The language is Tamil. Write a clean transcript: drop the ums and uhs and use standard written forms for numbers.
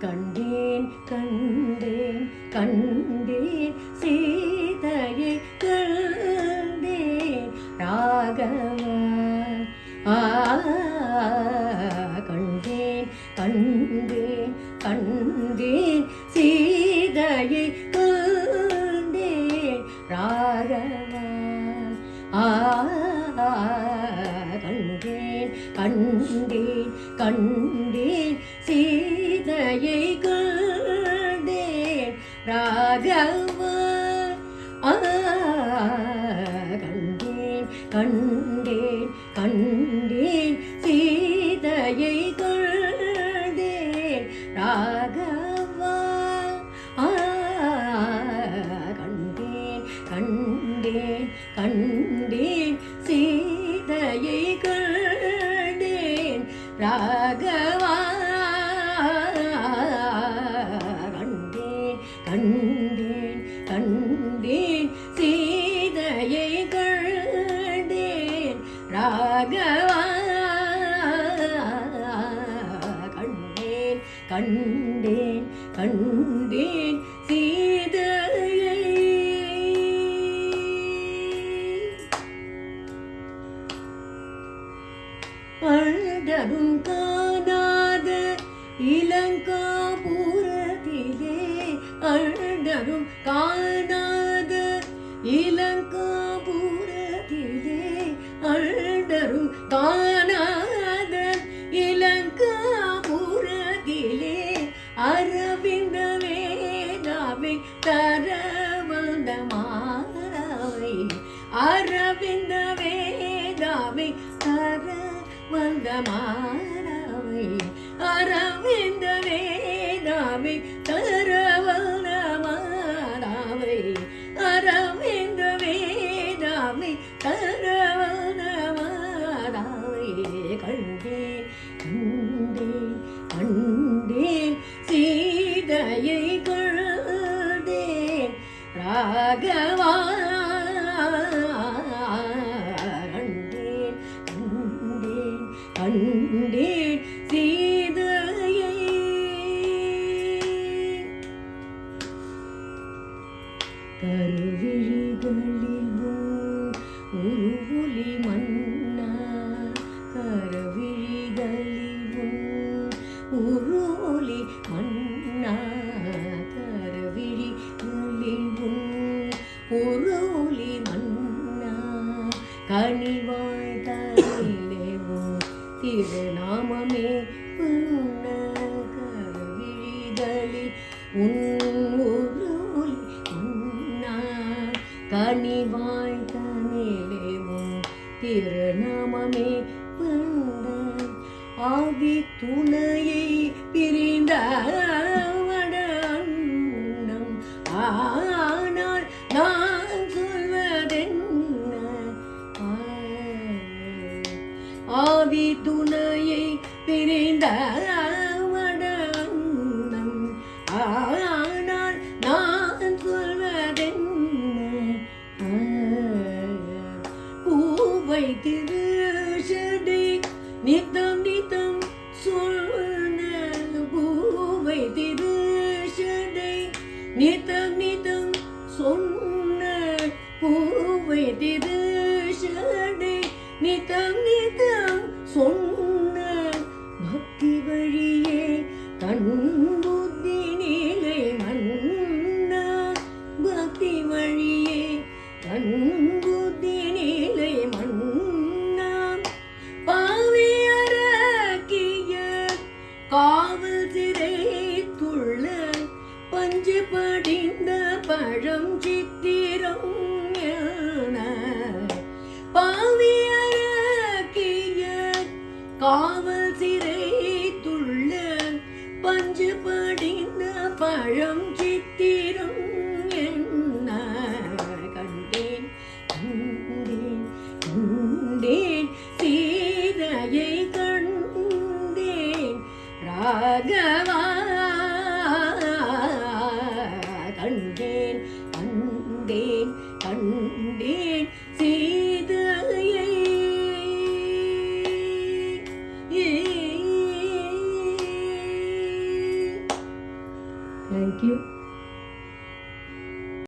கண்டேன் கண்டேன் கண்டேன் சீதையை கண்டேன் ராகவா. கண்டேன் கண்டேன் கண்டேன் சீதையை கண்டேன் ராகவா. கண்டேன் கண்டேன் கண்டேன் சீதையை கண்டேன் ராகவா. கண்டேன் கண்டேன் கண்டேன் சீதையை கண்டேன் ராகவா. கண்டேன் கண்டேன் கண்டேன் சீதையை கண்டேன் ராகவா. கண்டேன் கண்டேன் கண்டேன் சீதையை கண்டேன் ராகவா. கண்டேன் கண்டேன் கண்டேன் சீதையை. அழகும் காணாத இலங்காபுரத்திலே, அழகும் காணாத இலங்காபுரத்திலே, அழகும் காணாத இலங்காபுரத்திலே, அரவிந்த வேதாவை தரவந்த மாவை, அரவிந்த வேதாவை தரவந்த மாவை, அரவிந்த வேதாவை தரவந்த மாவை, அரவிந்த வேதாவை தரவந்த மாவை. கண்டேன் கண்டேன் கண்டேன் சீதையை கண்டேன் ராகவா. கண்டேன் கண்டேன் கண்டேன் சீதையை. கருவிழிகளில் உருவுலி மன்னா, கருவிழிகளில் உருவுலி மன்னா, கருவிழிகளில் உருவுலி மன்னா, கனிவாய் தனிலேவோ திருநாமமே புன்ன, கருவிழிகளில் உருவுலி மன்னா, கனிவாய் தனிலேவோ திருநாமமே புன்ன, ஆவி துணையை பிரிந்த வடன்னம், ஆனால் நான் சொல்வதென்ன, ஆவி துணையை பிரிந்த வடன்னம், ஆனால் நான் சொல்வதென்ன, பூவை திருஷடை நித்தம் நித்தம் சொன்ன, பூவை திருஷடை நித்தம் நித்தம் சொன்ன, பூவை திருஷடை நித்தம் நித்தம் சொன்ன, பக்தி வழியே தன் புத்தி நிலை மன்னா, பக்தி வழியே தன் புத்தி நிலை மன்னா, பாவியரக்கிய காவல் சிறைத்துள்ள பஞ்சு படிந்த பழம் சித்திரம் என, பாவியரக்கிய காவல் சிறைத்துள்ள பஞ்சு படிந்த பழம் சித்திரம் என்ன. கண்டேன் கண்டேன் கண்டேன் சீதையை கண்டேன் ராகவா. கண்டேன் கண்டேன் கண்டேன் சீதையை. தேங்க்யூ.